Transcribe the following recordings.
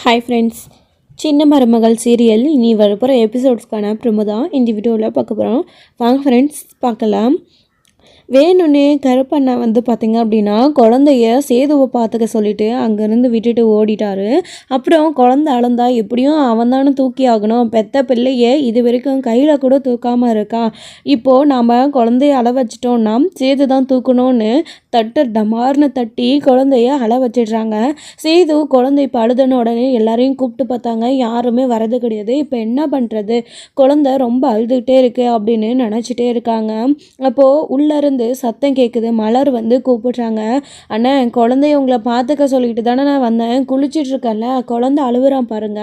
Hi friends, சின்ன மருமகள் serial இனி வரப்போகிற எபிசோட்ஸ்க்கான ப்ரோமோ தான் இந்த வீடியோவில் பார்க்க போகிறோம். வாங்க ஃப்ரெண்ட்ஸ் பார்க்கலாம். வேணும்னே கருப்பண்ணா பார்த்திங்க அப்படின்னா குழந்தைய சேதுவை பார்த்துக்க சொல்லிவிட்டு அங்கேருந்து விட்டுட்டு ஓடிட்டாரு. அப்புறம் குழந்தை அழுந்தா எப்படியும் அவன் தானே தூக்கி ஆகணும், பெத்த பிள்ளைய இது வரைக்கும் கையில் கூட தூக்காமல் இருக்கா. இப்போது நாம் குழந்தைய அழ வச்சிட்டோன்னா சேது தான் தூக்கணும்னு டமார்னு தட்டி குழந்தைய அழ வச்சிடுறாங்க. சேது குழந்தை இப்போ அழுதுன உடனே எல்லாரையும் கூப்பிட்டு பார்த்தாங்க, யாருமே வரது கிடையாது. இப்போ என்ன பண்ணுறது, குழந்தை ரொம்ப அழுதுகிட்டே இருக்கு அப்படின்னு நினச்சிட்டே இருக்காங்க. அப்போது உள்ளேருந்து சத்தம் கேட்குது. மலர் கூப்பிடுறாங்க. அண்ணா, குழந்தைய உங்களை பார்த்துக்க சொல்லிட்டு தானே நான் வந்தேன், குளிச்சுட்டு இருக்கேன்ல, குழந்தை அழுகுறான் பாருங்க,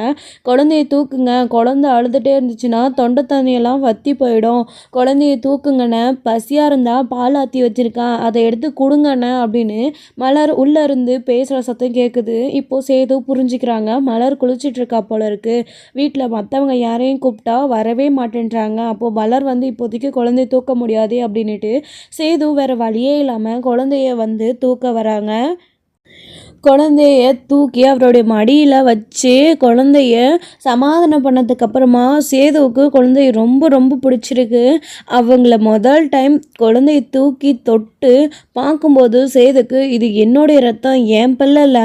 குழந்தைய தூக்குங்க, குழந்தை அழுதுகிட்டே இருந்துச்சுன்னா தொண்டை தண்ணியெல்லாம் வற்றி போயிடும், குழந்தைய தூக்குங்கண்ணே, பசியாக இருந்தால் பால் ஆற்றி வச்சுருக்கேன், அதை எடுத்து கொடுங்கண்ணே அப்படின்னு மலர் உள்ளே இருந்து பேசுகிற சத்தம் கேட்குது. இப்போது சேது புரிஞ்சுக்கிறாங்க, மலர் குளிச்சுட்டு இருக்கா போல இருக்குது, வீட்டில் மற்றவங்க யாரையும் கூப்பிட்டா வரவே மாட்டேன்றாங்க. அப்போது மலர் இப்போதைக்கு குழந்தைய தூக்க முடியாது அப்படின்ட்டு சேது வேறு வழியே இல்லாமல் குழந்தைய தூக்க வராங்க. குழந்தைய தூக்கி அவருடைய மடியில் வச்சு குழந்தைய சமாதானம் பண்ணதுக்கப்புறமா சேதுவுக்கு குழந்தைய ரொம்ப ரொம்ப பிடிச்சிருக்கு. அவங்கள முதல் டைம் குழந்தைய தூக்கி தொட்டு பார்க்கும்போது சேதுக்கு இது என்னுடைய ரத்தம், என் பிள்ளைல,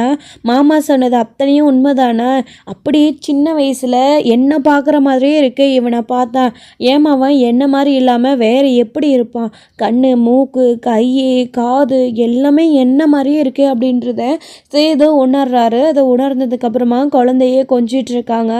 மாமா சொன்னது அத்தனையும் உண்மைதானே, அப்படி சின்ன வயசில் என்ன பார்க்குற மாதிரியே இருக்கு இவனை பார்த்தா, ஏமாவன் என்ன மாதிரி இல்லாமல் வேறு எப்படி இருப்பான், கண், மூக்கு, கை, காது எல்லாமே என்ன மாதிரியே இருக்குது அப்படின்றத சேது உணர்றாரு. அதை உணர்ந்ததுக்கப்புறமா குழந்தையே கொஞ்சிட்டு இருக்காங்க.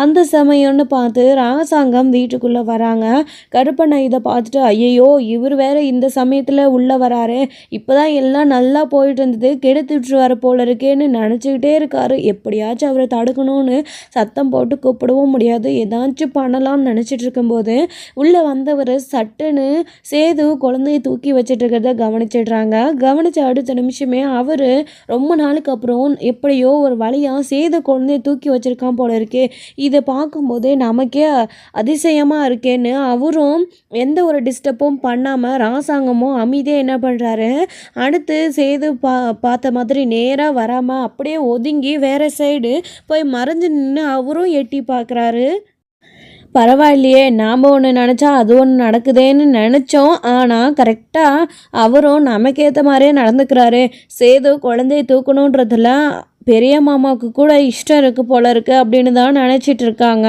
அந்த சமயம்னு பார்த்து ராசாங்கம் வீட்டுக்குள்ளே வராங்க. கருப்பண்ணா இதை பார்த்துட்டு, ஐயோ இவர் வேற இந்த சமயத்தில் உள்ளே வராரு, இப்போ தான் எல்லாம் நல்லா போயிட்டு இருந்தது, கெடுத்துட்ருவார் போல இருக்கேன்னு நினச்சிக்கிட்டே இருக்காரு. எப்படியாச்சும் அவரை தடுக்கணும்னு சத்தம் போட்டு கூப்பிடவும் முடியாது, ஏதாச்சும் பண்ணலாம்னு நினச்சிட்டு இருக்கும்போது உள்ளே வந்தவர் சட்டுன்னு சேது குழந்தைய தூக்கி வச்சுட்டு இருக்கிறத கவனிச்சிடுறாங்க. கவனித்த அடுத்த நிமிஷமே அவர் ரொம்ப நாளுக்கு அப்புறம் எப்படியோ ஒரு வழியாக சேது குழந்தைய தூக்கி வச்சிருக்கான் போல இருக்கே, இதை பார்க்கும்போதே நமக்கே அதிசயமாக இருக்கேன்னு அவரும் எந்த ஒரு டிஸ்டர்பும் பண்ணாமல் ராசாங்கமும் அமைதியாக என்ன பண்ணுறாரு, அடுத்து சேது பார்த்த மாதிரி நேராக வராமல் அப்படியே ஒதுங்கி வேறு சைடு போய் மறைஞ்சு நின்று அவரும் எட்டி பார்க்குறாரு. பரவாயில்லையே, நாம் ஒன்று நினச்சா அது ஒன்று நடக்குதேன்னு நினச்சோம், ஆனால் கரெக்டாக அவரும் நமக்கேற்ற மாதிரியே நடந்துக்கிறாரு. சேது குழந்தைய தூக்கணுன்றதுல பெரிய மாமாவுக்கு கூட இஷ்டம் இருக்குது போல இருக்குது அப்படின்னு தான் நினச்சிட்டு இருக்காங்க.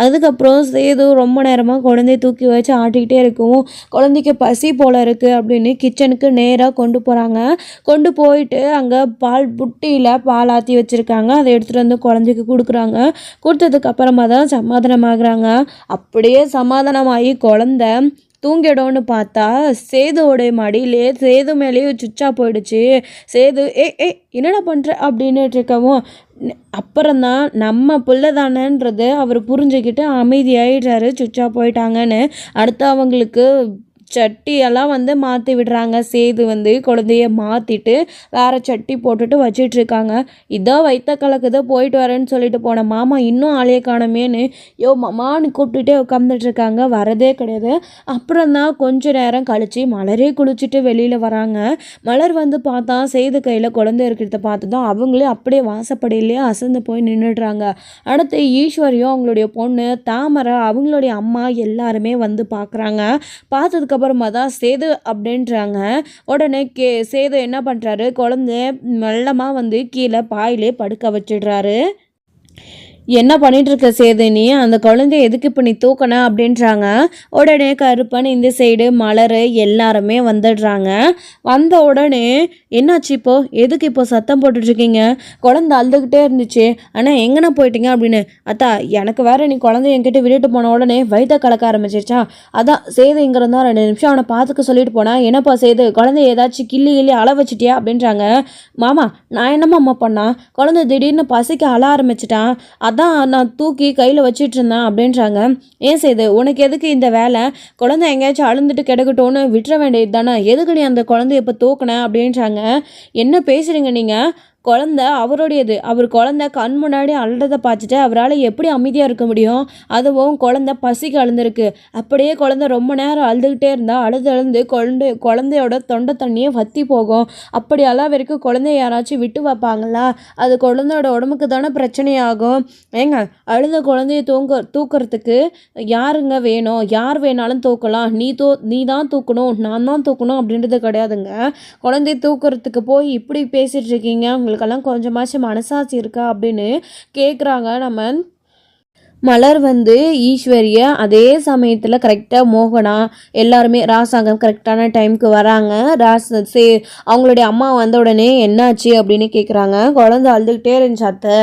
அதுக்கப்புறம் சேது ரொம்ப நேரமாக குழந்தைய தூக்கி வச்சு ஆட்டிக்கிட்டே இருக்கும். குழந்தைக்கு பசி போல இருக்குது அப்படின்னு கிச்சனுக்கு நேராக கொண்டு போகிறாங்க. கொண்டு போயிட்டு அங்கே பால் புட்டியில் பால் ஆற்றி வச்சுருக்காங்க, அதை எடுத்துகிட்டு குழந்தைக்கு கொடுக்குறாங்க. கொடுத்ததுக்கப்புறமா தான் சமாதானமாகறாங்க. அப்படியே சமாதானமாகி குழந்தை தூங்கிடோன்னு பார்த்தா சேதுவோடைய மடியிலே சேது மேலேயே சுச்சா போயிடுச்சு. சேது என்னடா பண்ணுற அப்படின்னுட்டு இருக்கவும் அப்புறம்தான் நம்ம பிள்ளை தானேன்றது அவர் புரிஞ்சுக்கிட்டு அமைதியாகிடுறாரு, சுச்சா போயிட்டாங்கன்னு. அடுத்து அவங்களுக்கு சட்டியெல்லாம் மாற்றி விடுறாங்க. சேது குழந்தைய மாற்றிட்டு வேறு சட்டி போட்டுட்டு வச்சிட்ருக்காங்க. இதோ வைத்த கலக்குதோ போயிட்டு வரேன்னு சொல்லிட்டு போன மாமா இன்னும் ஆளையே காணமேன்னு மாமான்னு கூப்பிட்டுட்டே உட்காந்துட்ருக்காங்க, வரதே கிடையாது. அப்புறம் தான் கொஞ்ச நேரம் கழித்து மலரே குளிச்சுட்டு வெளியில் வராங்க. மலர் பார்த்தா சேது கையில் குழந்தை இருக்கிறத பார்த்து தான் அவங்களே அப்படியே வாசப்படையிலேயே அசந்து போய் நின்றுடுறாங்க. அடுத்து ஈஸ்வரியும் அவங்களுடைய பொண்ணு தாமரை அவங்களுடைய அம்மா எல்லாருமே பார்க்குறாங்க. பார்த்ததுக்கு அப்புறமா தான் சேது அப்படின்றாங்க. உடனே சேது என்ன பண்ணுறாரு, குழந்தைய மெல்லமாக கீழே பாயிலே படுக்க வச்சிடுறாரு. என்ன பண்ணிட்டு இருக்க சேது, நீ அந்த குழந்தைய எதுக்கு இப்போ நீ தூக்கண அப்படின்றாங்க. உடனே கருப்பன் இந்த சைடு மலர் எல்லாருமே வந்துடுறாங்க. வந்த உடனே என்னாச்சு இப்போ, எதுக்கு இப்போ சத்தம் போட்டுட்ருக்கீங்க, குழந்தை அழுதுகிட்டே இருந்துச்சு, ஆனால் எங்கண்ணா போயிட்டீங்க அப்படின்னு. அத்தா எனக்கு வேற நீ குழந்தைய என்கிட்ட விட்டுட்டு போன உடனே வயிற்ற கலக்க ஆரம்பிச்சிருச்சா, அதான் சேது இங்கே இருந்தால் 2 நிமிஷம் அவனை பார்த்துக்க சொல்லிட்டு போனேன், என்னப்பா சேது குழந்தைய ஏதாச்சும் கிள்ளி அள வச்சிட்டியா அப்படின்றாங்க. மாமா நான் என்னம்மா அம்மா பண்ணான், குழந்தை திடீர்னு பசிக்க அழ ஆரம்பிச்சிட்டான், அதான் நான் தூக்கி கையில் வச்சிட்டு இருந்தேன் அப்படின்றாங்க. ஏன் சேது உனக்கு எதுக்கு இந்த வேலை, குழந்தை எங்கேயாச்சும் அழுந்துட்டு கிடக்கட்டும்னு விட்டுற வேண்டியது தானே, எதுக்கு நீ அந்த குழந்தைய இப்போ தூக்கின அப்படின்றாங்க. என்ன பேசுகிறீங்க நீங்கள், குழந்தை அவருடையது. அவர் குழந்தை கண் முன்னாடி அழுறதை பார்த்துட்டு அவரால் எப்படி அமைதியாக இருக்க முடியும்? அதுவும் குழந்தை பசிக்கு அழுந்திருக்கு. அப்படியே குழந்தை ரொம்ப நேரம் அழுதுகிட்டே இருந்தால் அழுது குழந்தையோட தொண்டை தண்ணியே வற்றி போகும். அப்படி வரைக்கும் குழந்தைய யாராச்சும் விட்டு வைப்பாங்களா? அது குழந்தையோட உடம்புக்கு தானே பிரச்சனையாகும். ஏங்க, அழுத குழந்தைய தூக்கிறதுக்கு யாருங்க வேணும்? யார் வேணாலும் தூக்கலாம். நீ தான் தூக்கணும், நான் தான் தூக்கணும் அப்படின்றது கிடையாதுங்க. குழந்தைய தூக்கிறதுக்கு போய் இப்படி பேசிகிட்டு இருக்கீங்க, உங்களுக்கெல்லாம் கொஞ்சமாச்சும் மனசாட்சி இருக்கா அப்படின்னு கேட்குறாங்க. நம்ம மலர் ஈஸ்வரியை அதே சமயத்தில் கரெக்டாக மோகனா எல்லாருமே ராசாங்கம் கரெக்டான டைமுக்கு வராங்க. அவங்களுடைய அம்மா வந்த உடனே என்னாச்சு அப்படின்னு கேட்குறாங்க. குழந்தை அழுதுகிட்டே இருந்துச்சு அத்தை,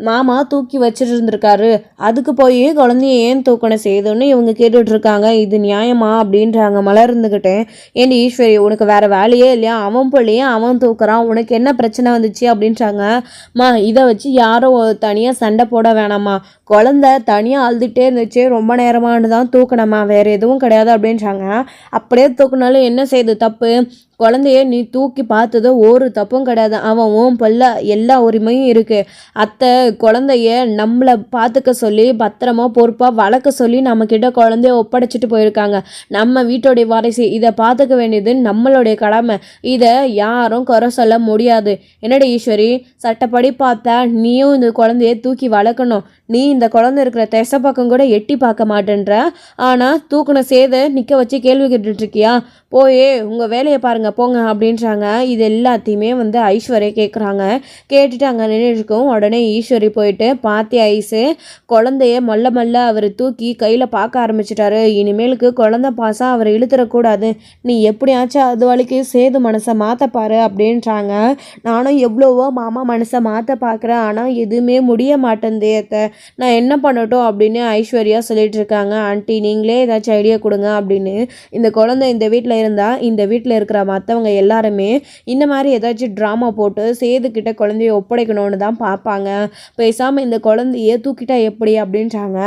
மாமா தூக்கி வச்சுட்டு இருந்திருக்காரு, அதுக்கு போய் குழந்தைய ஏன் தூக்கணும் செய்யுதுன்னு இவங்க கேட்டுட்ருக்காங்க. இது நியாயமா அப்படின்றாங்க. மலர் இருந்துக்கிட்டே, ஏன் ஈஸ்வரி உனக்கு வேறு வேலையே இல்லையா? அவன் பிள்ளையே அவன் தூக்குறான், உனக்கு என்ன பிரச்சனை வந்துச்சு அப்படின்றாங்க. இதை வச்சு யாரும் தனியாக சண்டை போட வேணாமா, குழந்தை தனியாக அழுதுகிட்டே இருந்துச்சு, ரொம்ப நேரமானு தான் தூக்கணுமா, வேறு எதுவும் கிடையாது அப்படின்றாங்க. அப்படியே தூக்குனாலும் என்ன செய்யுது தப்பு? குழந்தைய நீ தூக்கி பார்த்தது ஒரு தப்பும் கிடையாது. அவன் உன் பிள்ளை, எல்லா உரிமையும் இருக்குது. அத்தை குழந்தைய நம்மளை பார்த்துக்க சொல்லி பத்திரமா பொறுப்பாக வளர்க்க சொல்லி நம்மக்கிட்ட குழந்தைய ஒப்படைச்சிட்டு போயிருக்காங்க. நம்ம வீட்டோடைய வாரிசு, இதை பார்த்துக்க வேண்டியது நம்மளுடைய கடமை. இதை யாரும் குறை சொல்ல முடியாது. என்னடி ஈஸ்வரி, சட்டப்படி பார்த்தா நீயும் இந்த குழந்தைய தூக்கி வளர்க்கணும். நீ இந்த குழந்தை இருக்கிற திசை பக்கம் கூட எட்டி பார்க்க மாட்டேன்ற. ஆனால் தூக்குன சேதை நிற்க வச்சு கேள்வி கேட்டுட்ருக்கியா? போயே உங்கள் வேலையை பாருங்க போங்க அப்படின்றாங்க. இது எல்லாத்தையுமே ஐஸ்வர்யா கேட்குறாங்க. கேட்டுட்டு அங்கே நின்றுருக்கோம். உடனே ஈஸ்வரி போயிட்டு பாத்தி ஐஸு குழந்தைய மல்ல அவர் தூக்கி கையில் பார்க்க ஆரம்பிச்சிட்டாரு. இனிமேலுக்கு குழந்தை பாசம் அவர் இழுத்துடக்கூடாது, நீ எப்படியாச்சும் அது வரைக்கு சேது மனசை மாற்றப்பாரு அப்படின்றாங்க. நானும் எவ்வளவோ மாமா மனசை மாற்ற பார்க்குறேன், ஆனால் எதுவுமே முடிய மாட்டேந்தே அத்தை, நான் என்ன பண்ணட்டும் அப்படின்னு ஐஸ்வர்யா சொல்லிட்டு இருக்காங்க. ஆண்டி நீங்களே ஏதாச்சும் ஐடியா கொடுங்க அப்படின்னு. இந்த குழந்தை இந்த வீட்டில் இருந்தால் இந்த வீட்டில் இருக்கிற மற்றவங்க எல்லாருமே இந்த மாதிரி ஏதாச்சும் ட்ராமா போட்டு சேதுக்கிட்ட குழந்தைய ஒப்படைக்கணும்னு தான் பார்ப்பாங்க. பேசாமல் இந்த குழந்தைய தூக்கிட்டா எப்படி அப்படின்றாங்க.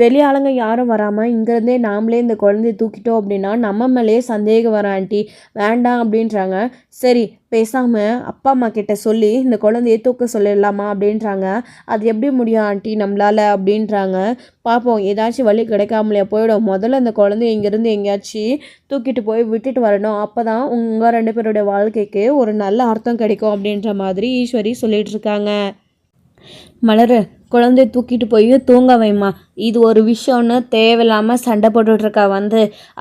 வெளியாளுங்க யாரும் வராமல் இங்கேருந்தே நாமளே இந்த குழந்தைய தூக்கிட்டோம் அப்படின்னா நம்ம மேலேயே சந்தேகம் வர ஆண்டி, வேண்டாம் அப்படின்றாங்க. சரி பேசாமல் அப்பா அம்மா கிட்ட சொல்லி இந்த குழந்தைய தூக்க சொல்லிடலாமா அப்படின்றாங்க. அது எப்படி முடியும் ஆண்டி நம்மளால் அப்படின்றாங்க. பார்ப்போம், ஏதாச்சும் வழி கிடைக்காமலையா போயிடும். முதல்ல அந்த குழந்தைய இங்கேருந்து எங்கேயாச்சும் தூக்கிட்டு போய் விட்டுட்டு வரணும். அப்போ தான் உங்கள் 2 பேருடைய வாழ்க்கைக்கு ஒரு நல்ல அர்த்தம் கிடைக்கும் அப்படின்ற மாதிரி ஈஸ்வரி சொல்லிட்டு இருக்காங்க. மலர், குழந்தைய தூக்கிட்டு போய் தூங்க வைமா, இது ஒரு விஷயம்னு தேவையில்லாமல் சண்டை போட்டுட்ருக்கா.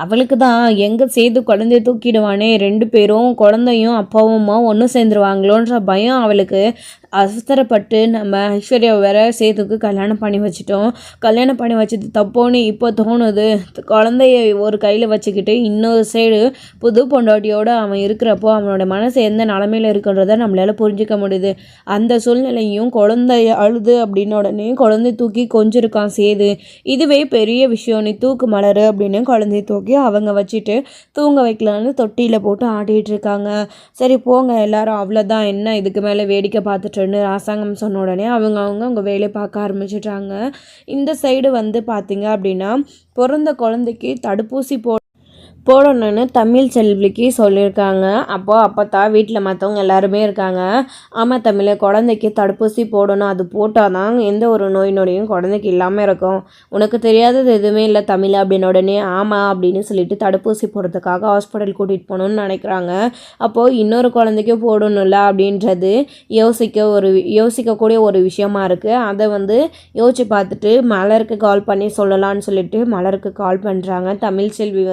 அவளுக்கு தான் எங்கே சேர்த்து குழந்தைய தூக்கிடுவானே, 2 பேரும் குழந்தையும் அப்பாவும்மா ஒன்று சேர்ந்துருவாங்களோன்ற பயம் அவளுக்கு. அவசரப்பட்டு நம்ம ஐஸ்வர்யா வேற சேதுக்கு கல்யாணம் பண்ணி வச்சிட்டோம். கல்யாணம் பண்ணி வச்சது தப்போன்னு இப்போ தோணுது. குழந்தைய ஒரு கையில் வச்சுக்கிட்டு இன்னொரு சைடு புது பொண்டாட்டியோடு அவன் இருக்கிறப்போ அவனோட மனசு எந்த நிலமையில் இருக்குன்றதை நம்மளால் புரிஞ்சிக்க முடியுது. அந்த சூழ்நிலையும் குழந்தைய அழுது அப்படின்னு உடனே குழந்தைய தூக்கி கொஞ்சிருக்கான் சேது. இதுவே பெரிய விஷயம், நீ தூக்கு மலர் அப்படின்னு குழந்தைய தூக்கி அவங்க வச்சுட்டு தூங்க வைக்கலான்னு தொட்டியில் போட்டு ஆடிட்டு இருக்காங்க. சரி போங்க எல்லாரும், அவ்வளோதான், என்ன இதுக்கு மேலே வேடிக்கை பார்த்துட்டு ராசாங்கம் சொன்ன உடனே அவங்க வேலையை பார்க்க ஆரம்பிச்சிட்டாங்க. இந்த சைடு பார்த்தீங்க அப்படின்னா பிறந்த குழந்தைக்கு தடுப்பூசி போடணும்னு தமிழ் செல்விக்கு சொல்லியிருக்காங்க. அப்போத்தா வீட்டில் மற்றவங்க எல்லாருமே இருக்காங்க. ஆமாம் தமிழ், குழந்தைக்கு தடுப்பூசி போடணும், அது போட்டால் தான் எந்த ஒரு நோய் நொடியும் குழந்தைக்கு இல்லாமல் இருக்கும். உனக்கு தெரியாதது எதுவுமே இல்லை தமிழ் அப்படின்னு உடனே ஆமாம் அப்படின்னு சொல்லிட்டு தடுப்பூசி போடுறதுக்காக ஹாஸ்பிட்டல் கூட்டிகிட்டு போகணுன்னு நினைக்கிறாங்க. அப்போது இன்னொரு குழந்தைக்கு போடணும்ல அப்படின்றது யோசிக்கக்கூடிய ஒரு விஷயமா இருக்குது. அதை யோசிச்சு பார்த்துட்டு மலருக்கு கால் பண்ணி சொல்லலான்னு சொல்லிட்டு மலருக்கு கால் பண்ணுறாங்க. தமிழ் செல்வி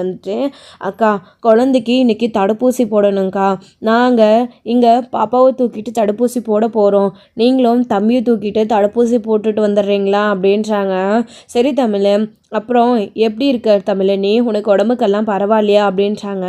அக்கா குழந்தைக்கு இன்றைக்கி தடுப்பூசி போடணுங்க்கா, நாங்கள் இங்கே பாப்பாவை தூக்கிட்டு தடுப்பூசி போட போகிறோம், நீங்களும் தம்பியை தூக்கிட்டு தடுப்பூசி போட்டுட்டு வந்துடுறீங்களா அப்படின்றாங்க. சரி தமிழ், அப்புறம் எப்படி இருக்க தமிழ், நீ உனக்கு உடம்புக்கெல்லாம் பரவாயில்லையா அப்படின்றாங்க.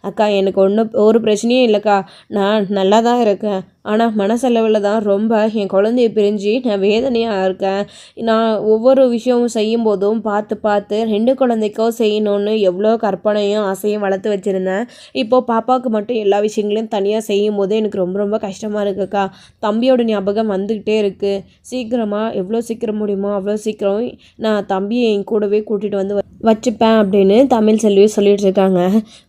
அக்கா எனக்கு ஒரு பிரச்சனையும் இல்லைக்கா, நான் நல்லா தான் இருக்கேன், ஆனால் மனசளவில் தான் ரொம்ப என் குழந்தைய பிரிஞ்சு நான் வேதனையாக இருக்கேன். நான் ஒவ்வொரு விஷயமும் செய்யும் போதும் பார்த்து 2 குழந்தைக்கும் செய்யணும்னு எவ்வளோ கற்பனையும் ஆசையும் வளர்த்து வச்சுருந்தேன். இப்போது பாப்பாவுக்கு மட்டும் எல்லா விஷயங்களையும் தனியாக செய்யும் போது எனக்கு ரொம்ப ரொம்ப கஷ்டமாக இருக்குக்கா. தம்பியோட ஞாபகம் வந்துக்கிட்டே இருக்குது. சீக்கிரமாக எவ்வளோ சீக்கிரம் முடியுமோ அவ்வளோ சீக்கிரம் நான் தம்பியை என் கூடவே கூட்டிகிட்டு வச்சுப்பேன் அப்படின்னு தமிழ் செல்வி சொல்லிட்டு இருக்காங்க.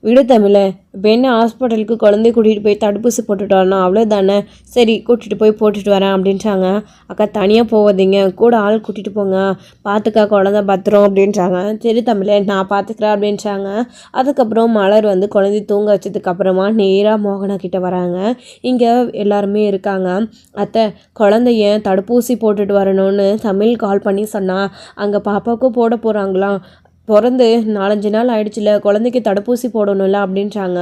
விடு தமிழ், இப்போ என்ன ஹாஸ்பிட்டலுக்கு குழந்தைய கூட்டிகிட்டு போய் தடுப்பூசி போட்டுட்டு வரணும் அவ்வளோதானே, சரி கூட்டிகிட்டு போய் போட்டுட்டு வரேன் அப்படின்ட்டாங்க. அக்கா தனியாக போகாதீங்க, கூட ஆள் கூட்டிகிட்டு போங்க, பார்த்துக்கா குழந்த பத்திரம் அப்படின்றாங்க. சரி தமிழே நான் பார்த்துக்கிறேன் அப்படின்றாங்க. அதுக்கப்புறம் மலர் வந்து குழந்தைய தூங்க வச்சதுக்கப்புறமா நேராக மோகனா கிட்ட வராங்க. இங்கே எல்லாருமே இருக்காங்க. அத்தை குழந்தைய தடுப்பூசி போட்டுட்டு வரணும்னு தமிழ் கால் பண்ணி சொன்னால் அங்கே பாப்பாவுக்கு போட போகிறாங்களாம், பிறந்து 4-5 நாள் ஆயிடுச்சுல, குழந்தைக்கு தடுப்பூசி போடணும்ல அப்படின்றாங்க.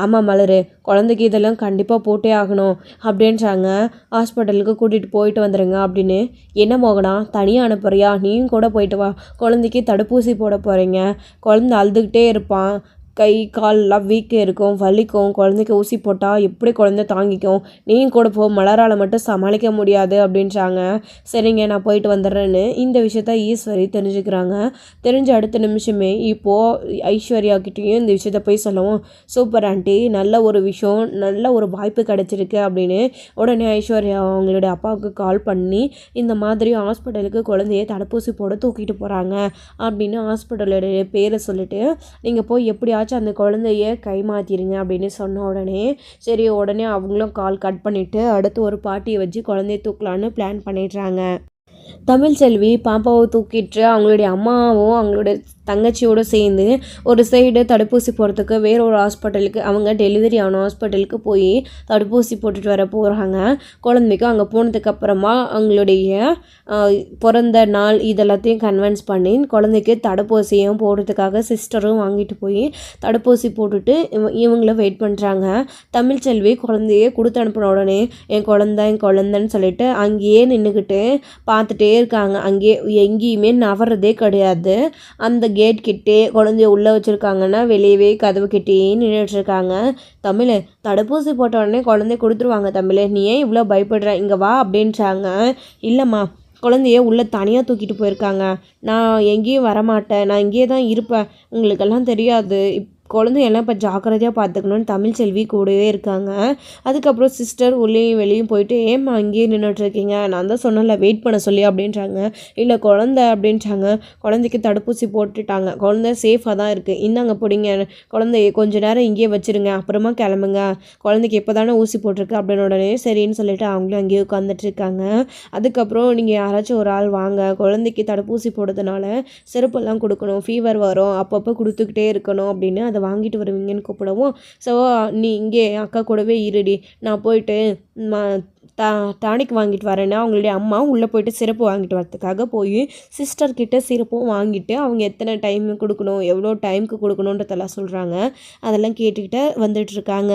ஆமாம் மலர், குழந்தைக்கு இதெல்லாம் கண்டிப்பாக போட்டே ஆகணும் அப்படின்றாங்க. ஹாஸ்பிட்டலுக்கு கூட்டிகிட்டு போயிட்டு வந்துடுங்க அப்படின்னு. என்ன மோகனா தனியாக அனுப்புறியா, நீயும் கூட போயிட்டு வா, குழந்தைக்கு தடுப்பூசி போட போகிறீங்க, குழந்தை அழுதுகிட்டே இருப்பான், கை கால்லாம் வீக்கு இருக்கும், வலிக்கும், குழந்தைக்கு ஊசி போட்டால் எப்படி குழந்தை தாங்கிக்கும், நீயும் கூட போ, மலரால் மட்டும் சமாளிக்க முடியாது அப்படின்றாங்க. சரிங்க நான் போயிட்டு வந்துடுறேன்னு இந்த விஷயத்த ஈஸ்வரி தெரிஞ்சுக்கிறாங்க. தெரிஞ்ச அடுத்த நிமிஷமே இப்போது ஐஸ்வர்யா கிட்டேயும் இந்த விஷயத்த போய் சொல்லவும், சூப்பர் ஆண்டி, நல்ல ஒரு விஷயம், நல்ல ஒரு வாய்ப்பு கிடச்சிருக்கு அப்படின்னு உடனே ஐஸ்வர்யா அவங்களுடைய அப்பாவுக்கு கால் பண்ணி இந்த மாதிரி ஹாஸ்பிட்டலுக்கு குழந்தைய தடுப்பூசி போட தூக்கிட்டு போகிறாங்க அப்படின்னு ஹாஸ்பிட்டலுடைய பேரை சொல்லிவிட்டு நீங்கள் போய் எப்படி அந்த குழந்தைய கை மாற்றிடுங்க அப்படின்னு சொன்ன உடனே சரி, உடனே அவங்களும் கால் கட் பண்ணிவிட்டு அடுத்து ஒரு பாட்டியை வச்சு குழந்தைய தூக்கலான்னு பிளான் பண்ணிடுறாங்க. தமிழ்செல்வி பாப்பாவை தூக்கிட்டு அவங்களுடைய அம்மாவும் அவங்களுடைய தங்கச்சியோடு சேர்ந்து ஒரு சைடு தடுப்பூசி போகிறதுக்கு வேற ஒரு ஹாஸ்பிட்டலுக்கு, அவங்க டெலிவரி ஆன ஹாஸ்பிட்டலுக்கு போய் தடுப்பூசி போட்டுட்டு வர போகிறாங்க. குழந்தைக்கு அங்கே போனதுக்கப்புறமா அவங்களுடைய பிறந்த நாள் இதெல்லாத்தையும் கன்வின்ஸ் பண்ணி குழந்தைக்கு தடுப்பூசியும் போடுறதுக்காக சிஸ்டரும் வாங்கிட்டு போய் தடுப்பூசி போட்டுட்டு இவங்கள வெயிட் பண்ணுறாங்க. தமிழ்செல்வி குழந்தைய கொடுத்து அனுப்பின உடனே என் குழந்தைன்னு சொல்லிட்டு அங்கேயே நின்றுக்கிட்டு பார்த்துட்டே இருக்காங்க. அங்கேயே எங்கேயுமே நவறதே கிடையாது. அந்த கேட் கிட்டே குழந்தைய உள்ளே வச்சுருக்காங்கன்னா வெளியவே கதவு கிட்டே நின்றுட்டுருக்காங்க. தமிழ் தடுப்பூசி போட்ட உடனே குழந்தைய கொடுத்துருவாங்க தமிழ், நீ ஏன் இவ்வளோ பயப்படுற, இங்கே வா அப்படின்றாங்க. இல்லைம்மா குழந்தைய உள்ளே தனியாக தூக்கிட்டு போயிருக்காங்க, நான் எங்கேயும் வரமாட்டேன், நான் இங்கேயே தான் இருப்பேன், உங்களுக்கெல்லாம் தெரியாது, குழந்தையெல்லாம் இப்போ ஜாக்கிரதையாக பார்த்துக்கணுன்னு தமிழ்செல்வி கூடவே இருக்காங்க. அதுக்கப்புறம் சிஸ்டர் உள்ளேயும் வெளியும் போயிட்டு ஏம்மா அங்கேயே நின்றுட்டுருக்கீங்க, நான் தான் சொன்னல வெயிட் பண்ண சொல்லி அப்படின்றாங்க. இல்லை குழந்தை அப்படின்றாங்க. குழந்தைக்கு தடுப்பூசி போட்டுட்டாங்க, குழந்தை சேஃபாக தான் இருக்குது, இந்தாங்க பிடிங்க, குழந்தைய கொஞ்சம் நேரம் இங்கேயே வச்சுருங்க, அப்புறமா கிளம்புங்க, குழந்தைக்கு எப்போ தானே ஊசி போட்டிருக்கு அப்படின்னு உடனே சரின்னு சொல்லிட்டு அவங்களும் அங்கேயே உட்காந்துட்ருக்காங்க. அதுக்கப்புறம் நீங்கள் யாராச்சும் ஒரு ஆள் வாங்க, குழந்தைக்கு தடுப்பூசி போடுறதுனால செருப்பெல்லாம் கொடுக்கணும், ஃபீவர் வரும், அப்பப்போ கொடுத்துக்கிட்டே இருக்கணும் அப்படின்னு அதை வாங்கிட்டு வருவீங்கன்னு கூப்பிடவும், ஸோ நீ இங்கே அக்கா கூடவே இருடி, நான் போயிட்டு டானிக் வாங்கிட்டு வரேன்னா அவங்களுடைய அம்மா உள்ளே போயிட்டு சிறப்பு வாங்கிட்டு வரதுக்காக போய் சிஸ்டர்கிட்ட சிறப்பும் வாங்கிட்டு அவங்க எத்தனை டைம் கொடுக்கணும், எவ்வளோ டைமுக்கு கொடுக்கணுன்றதெல்லாம் சொல்கிறாங்க. அதெல்லாம் கேட்டுக்கிட்டு வந்துட்டுருக்காங்க.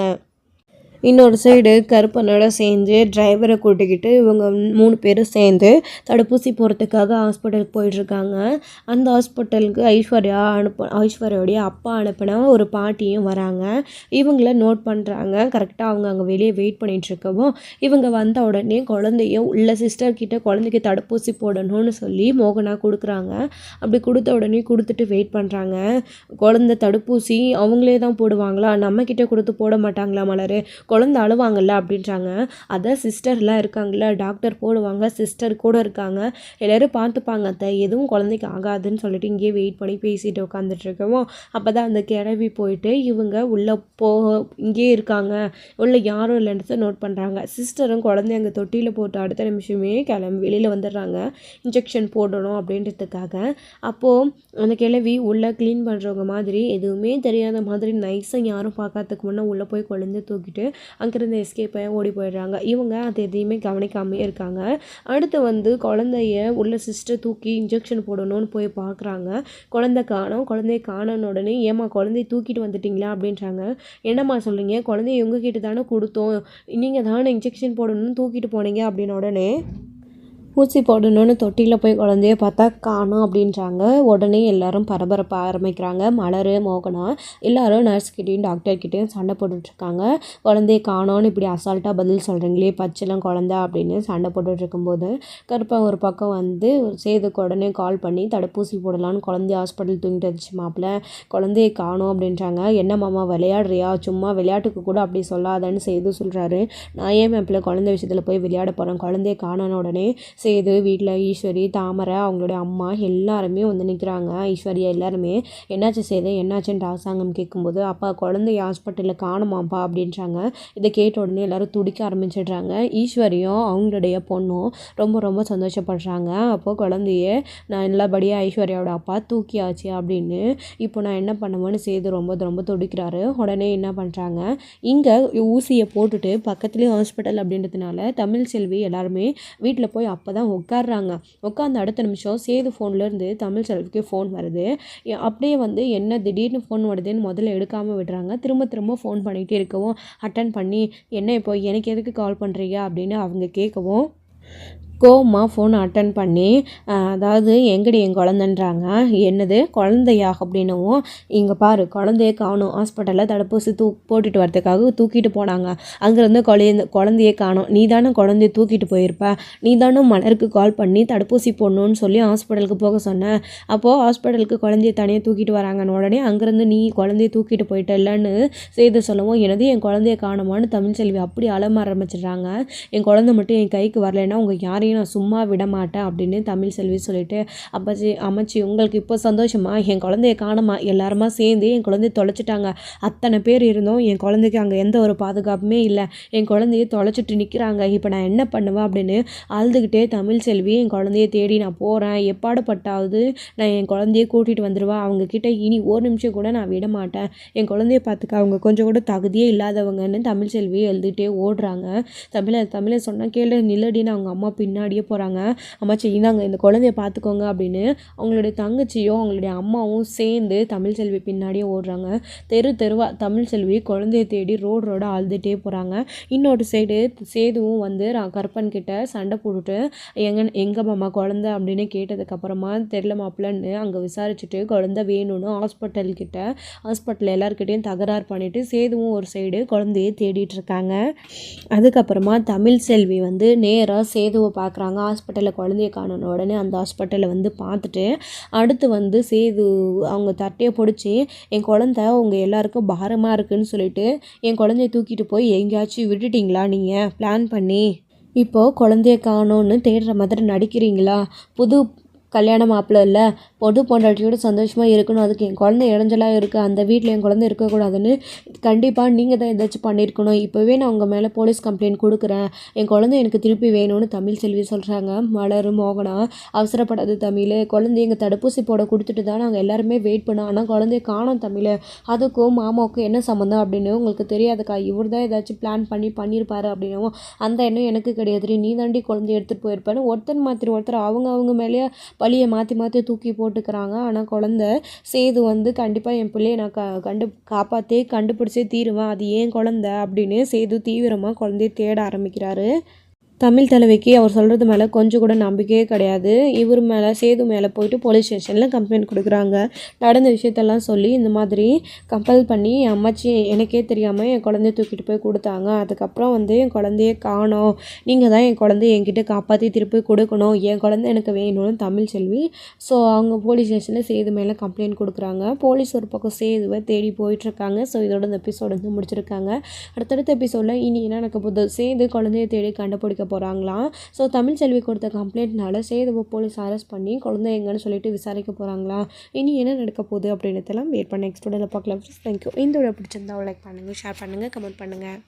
இன்னொரு சைடு கருப்பனோட சேர்ந்து டிரைவரை கூட்டிக்கிட்டு இவங்க 3 பேரும் சேர்ந்து தடுப்பூசி போகிறதுக்காக ஹாஸ்பிட்டலுக்கு போயிட்டுருக்காங்க. அந்த ஹாஸ்பிட்டலுக்கு ஐஸ்வர்யாவுடைய அப்பா அனுப்பின ஒரு பாட்டியும் வராங்க. இவங்கள நோட் பண்ணுறாங்க. கரெக்டாக அவங்க அங்கே வெளியே வெயிட் பண்ணிகிட்ருக்கவும் இவங்க வந்த உடனே குழந்தைய உள்ள சிஸ்டர்கிட்ட குழந்தைக்கு தடுப்பூசி போடணும்னு சொல்லி மோகனா கொடுக்குறாங்க. அப்படி கொடுத்த உடனே கொடுத்துட்டு வெயிட் பண்ணுறாங்க. குழந்தை தடுப்பூசி அவங்களே தான் போடுவாங்களா, நம்மக்கிட்ட கொடுத்து போட மாட்டாங்களா மலர், குழந்தை அழுவாங்கல்ல அப்படின்றாங்க. அதான் சிஸ்டர்லாம் இருக்காங்கல்ல, டாக்டர் போடுவாங்க, சிஸ்டர் கூட இருக்காங்க, எல்லோரும் பார்த்துப்பாங்க அத்தை, எதுவும் குழந்தைக்கு ஆகாதுன்னு சொல்லிட்டு இங்கேயே வெயிட் பண்ணி பேசிட்டு உட்காந்துட்ருக்கவும் அப்போ தான் அந்த கிளவி போயிட்டு இவங்க உள்ளே இங்கேயே இருக்காங்க, உள்ளே யாரும் இல்லைன்றத நோட் பண்ணுறாங்க. சிஸ்டரும் குழந்தைய அங்கே தொட்டியில் போட்டு அடுத்த நிமிஷமே கிளம்பி வெளியில் வந்துடுறாங்க இன்ஜெக்ஷன் போடணும் அப்படின்றதுக்காக. அப்போது அந்த கிளவி உள்ளே க்ளீன் பண்ணுறவங்க மாதிரி எதுவுமே தெரியாத மாதிரி நைஸாக யாரும் பார்க்கறதுக்கு முன்னே உள்ளே போய் குழந்தைய தூக்கிட்டு அங்கேருந்து எஸ்கேப் ஆகி ஓடி போயிடுறாங்க. இவங்க அது எதையுமே கவனிக்காமே இருக்காங்க. அடுத்து வந்து குழந்தைய உள்ள சிஸ்டர் தூக்கி இன்ஜெக்ஷன் போடணும்னு போய் பார்க்குறாங்க. குழந்தைய காணோன்னு உடனே ஏம்மா குழந்தைய தூக்கிட்டு வந்துட்டிங்களா அப்படின்றாங்க. என்னம்மா சொல்கிறீங்க, குழந்தைய உங்ககிட்ட தானே கொடுத்தோம், நீங்கள் தானே இன்ஜெக்ஷன் போடணும்னு தூக்கிட்டு போனீங்க அப்படின்னு உடனே ஊசி போடணும்னு தொட்டியில் போய் குழந்தைய பார்த்தா காணோம் அப்படின்றாங்க. உடனே எல்லாரும் பரபரப்ப ஆரம்பிக்கிறாங்க. மலர், மோகனா எல்லாரும் நர்ஸ்கிட்டையும் டாக்டர்கிட்டையும் சண்டை போட்டுட்ருக்காங்க. குழந்தைய காணோன்னு இப்படி அசால்ட்டாக பதில் சொல்கிறீங்களே, பச்சைலாம் குழந்தை அப்படின்னு சண்டை போட்டுட்ருக்கும்போது கருப்பன் ஒரு பக்கம் வந்து சேதுக்கு உடனே கால் பண்ணி தடுப்பூசி போடலான்னு குழந்தைய ஹாஸ்பிட்டல் தூங்கிட்டு வந்துச்சு மாப்பிள்ள, குழந்தைய காணோம் அப்படின்றாங்க. என்ன மாமா விளையாடுறியா, சும்மா விளையாட்டுக்கு கூட அப்படி சொல்லாதன்னு சேது சொல்கிறாரு. நான் ஏன் மாப்பிள்ள குழந்தை விஷயத்தில் போய் விளையாட போகிறேன், குழந்தைய காணோன்னு உடனே சேது வீட்டில் ஈஸ்வரி, தாமரை, அவங்களுடைய அம்மா எல்லாருமே வந்து நிற்கிறாங்க. ஐஸ்வர்யா எல்லாருமே என்னாச்சு சேது என்னாச்சுன்னு அரசாங்கம் கேட்கும்போது, அப்பா குழந்தைய ஹாஸ்பிட்டலில் காணுமாப்பா அப்படின்றாங்க. இதை கேட்ட உடனே எல்லோரும் துடிக்க ஆரம்பிச்சிடுறாங்க. ஈஸ்வரியும் அவங்களுடைய பொண்ணும் ரொம்ப ரொம்ப சந்தோஷப்படுறாங்க. அப்போது குழந்தைய நான் நல்லபடியாக ஐஸ்வர்யாவோட அப்பா தூக்கியாச்சு அப்படின்னு. இப்போ நான் என்ன பண்ணுவேன்னு சேது ரொம்ப ரொம்ப துடிக்கிறாரு. உடனே என்ன பண்ணுறாங்க, இங்கே ஊசியை போட்டுட்டு பக்கத்துலேயே ஹாஸ்பிட்டல் அப்படின்றதுனால தமிழ்செல்வி எல்லாருமே வீட்டில் போய் அப்போ தான் உட்காடுறாங்க. உட்காந்து அடுத்த நிமிஷம் சேது ஃபோன்லேருந்து தமிழ்செல்விக்கு ஃபோன் வருது. அப்படியே வந்து என்ன திடீர்னு ஃபோன் வருதுன்னு முதல்ல எடுக்காமல் விடுறாங்க. திரும்ப திரும்ப ஃபோன் பண்ணிகிட்டே இருக்கவும் அட்டன் பண்ணி, என்ன இப்போ எனக்கு எதுக்கு கால் பண்ணுறீங்க அப்படின்னு அவங்க கேட்கவும், கோவமா ஃபோன் அட்டன் பண்ணி, அதாவது எங்கடி என் குழந்தைன்றாங்க. என்னது குழந்தையா அப்படின்னவும், இங்கே பாரு குழந்தைய காணும், ஹாஸ்பிட்டலில் தடுப்பூசி போட்டுட்டு வரதுக்காக தூக்கிட்டு போனாங்க. அங்கேருந்து குழந்தையே காணும். நீ தானே குழந்தைய தூக்கிட்டு போயிருப்ப, நீ தானே மலருக்கு கால் பண்ணி தடுப்பூசி போடணுன்னு சொல்லி ஹாஸ்பிட்டலுக்கு போக சொன்னேன். அப்போது ஹாஸ்பிட்டலுக்கு குழந்தைய தனியாக தூக்கிட்டு வராங்கன்னு உடனே அங்கேருந்து நீ குழந்தைய தூக்கிட்டு போயிட்டல்லன்னு செய்து சொல்லவும், எனது என் குழந்தைய காணுமான்னு தமிழ்செல்வி அப்படி அலம ஆரம்பிச்சிடுறாங்க. என் குழந்தை மட்டும் என் கைக்கு வரலைன்னா உங்கள் யாரையும் நான் சும்மா விட மாட்டேன் அப்படின்னு தமிழ்செல்வி சொல்லிட்டு, அமைச்சி உங்களுக்கு இப்போ சந்தோஷமா, என் குழந்தைய காணுமா, எல்லாருமா சேர்ந்து என் குழந்தைய தொலைச்சிட்டாங்க. அத்தனை பேர் இருந்தோம், என் குழந்தைக்கு அங்கே எந்த ஒரு பாதுகாப்புமே இல்லை, என் குழந்தைய தொலைச்சிட்டு நிற்கிறாங்க, இப்போ நான் என்ன பண்ணுவேன் அப்படின்னு அழுதுகிட்டே தமிழ்செல்வி, என் குழந்தைய தேடி நான் போகிறேன், எப்பாடுபட்டாவது நான் என் குழந்தைய கூட்டிகிட்டு வந்துடுவேன், அவங்கக்கிட்ட இனி ஒரு நிமிஷம் கூட நான் விட மாட்டேன், என் குழந்தைய பார்த்துக்க அவங்க கொஞ்சம் கூட தகுதியே இல்லாதவங்கன்னு தமிழ்செல்வி எழுதிட்டே ஓடுறாங்க. தமிழை சொன்னால் கேளு நில்லடின்னு அவங்க அம்மா பின்னாடியே போகிறாங்க. அம்மாச்சி இந்தாங்க இந்த குழந்தைய பார்த்துக்கோங்க அப்படின்னு அவங்களுடைய தங்கச்சியும் அவங்களுடைய அம்மாவும் சேர்ந்து தமிழ்செல்வி பின்னாடியே ஓடுறாங்க. தெருவாக தமிழ்செல்வி குழந்தைய தேடி ரோடாக அழுதுகிட்டே போகிறாங்க. இன்னொரு சைடு சேதுவும் வந்து கருப்பன் கிட்ட சண்டை போட்டுட்டு, எங்கே மாமா குழந்தை அப்படின்னு கேட்டதுக்கப்புறமா தெரில மாப்பிள்ளன்னு அங்கே விசாரிச்சுட்டு குழந்தை வேணும்னு ஹாஸ்பிட்டல் எல்லாருக்கிட்டையும் தகராறு பண்ணிவிட்டு சேதுவும் ஒரு சைடு குழந்தைய தேடிட்டு இருக்காங்க. அதுக்கப்புறமா தமிழ்செல்வி வந்து நேராக சேதுவை பார்க்குறாங்க. ஹாஸ்பிட்டலில் குழந்தைய காணணும். உடனே அந்த ஹாஸ்பிட்டலை வந்து பார்த்துட்டு அடுத்து வந்து சேது அவங்க தட்டையை பிடிச்சி, என் குழந்தை உங்கள் எல்லாருக்கும் பாரமாக இருக்குதுன்னு சொல்லிட்டு என் குழந்தைய தூக்கிட்டு போய் எங்கேயாச்சும் விட்டுட்டிங்களா நீங்கள் பிளான் பண்ணி, இப்போது குழந்தைய காணோன்னு தேடுற மாதிரி நடிக்கிறீங்களா, புது கல்யாண மாப்பிள்ளை இல்லை, பொது பொண்டாட்டியோடு சந்தோஷமாக இருக்கணும், அதுக்கு என் குழந்தை இடைஞ்சலாக இருக்குது, அந்த வீட்டில் என் குழந்தை இருக்கக்கூடாதுன்னு கண்டிப்பாக நீங்கள் தான் ஏதாச்சும் பண்ணியிருக்கணும், இப்போவே நான் உங்கள் மேலே போலீஸ் கம்ப்ளைண்ட் கொடுக்குறேன், என் குழந்தை எனக்கு திருப்பி வேணும்னு தமிழ்செல்வி சொல்கிறாங்க. மலர் மோகனா அவசரப்படாது தமிழ், குழந்தைய எங்கள் தடுப்பூசி போட கொடுத்துட்டு தான் நாங்கள் எல்லாருமே வெயிட் பண்ணோம், ஆனால் குழந்தைய காணோம் தமிழ், அதுக்கும் மாமாவுக்கும் என்ன சம்மந்தம் அப்படின்னு உங்களுக்கு தெரியாதுக்கா, இவர் தான் ஏதாச்சும் பிளான் பண்ணியிருப்பாரு அப்படின்னவும், அந்த எண்ணம் எனக்கு கிடையாது, நீ தாண்டி குழந்தைய எடுத்துகிட்டு போயிருப்பேன்னு ஒருத்தர் மாற்றி ஒருத்தர் அவங்க மேலேயே பழியை மாற்றி தூக்கி போட்டுக்கிறாங்க. ஆனால் குழந்தை சேது வந்து கண்டிப்பாக என் பிள்ளையை நான் கண்டுபிடிச்சே தீருவேன், அது ஏன் குழந்தை அப்படின்னு சேது தீவிரமாக குழந்தைய தேட ஆரம்பிக்கிறாரு. தமிழ் தலைவிக்கு அவர் சொல்கிறது மேலே கொஞ்சம் கூட நம்பிக்கையே கிடையாது. இவர் மேலே சேது மேலே போயிட்டு போலீஸ் ஸ்டேஷனில் கம்ப்ளைண்ட் கொடுக்குறாங்க. நடந்த விஷயத்தெல்லாம் சொல்லி இந்த மாதிரி கம்பல் பண்ணி என் அம்மாச்சி எனக்கே தெரியாமல் என் குழந்தைய தூக்கிட்டு போய் கொடுத்தாங்க, அதுக்கப்புறம் வந்து என் குழந்தைய காணோம், நீங்கள் தான் என் குழந்தைய என்கிட்ட காப்பாற்றி திருப்பி கொடுக்கணும், என் குழந்தை எனக்கு வேணும்னு தமிழ்செல்வி அவங்க போலீஸ் ஸ்டேஷனில் சேது மேலே கம்ப்ளைண்ட் கொடுக்குறாங்க. போலீஸ் ஒரு பக்கம் சேதுவை தேடி போயிட்டுருக்காங்க. ஸோ இதோட இந்த எபிசோடு வந்து முடிச்சிருக்காங்க. அடுத்தடுத்த எபிசோடில் இனி என்ன நடக்க போகுது, சேது குழந்தைய தேடி கண்டுபிடிக்க போகிறாங்களாம். ஸோ தமிழ்செல்வி கொடுத்த கம்ப்ளைண்ட்னால சேதுவை போலீஸ் அரெஸ்ட் பண்ணி குழந்தை எங்கன்னு சொல்லிட்டு விசாரிக்க போகிறாங்களா, இனி என்ன நடக்க போகுது அப்படின்றதெல்லாம் வெயிட் பண்ண நெக்ஸ்ட் வீடியோவில் பார்க்கலாம். தேங்க்யூ. இந்த வீடியோ பிடிச்சிருந்தா லைக் பண்ணுங்கள், ஷேர் பண்ணுங்கள், கமெண்ட் பண்ணுங்கள்.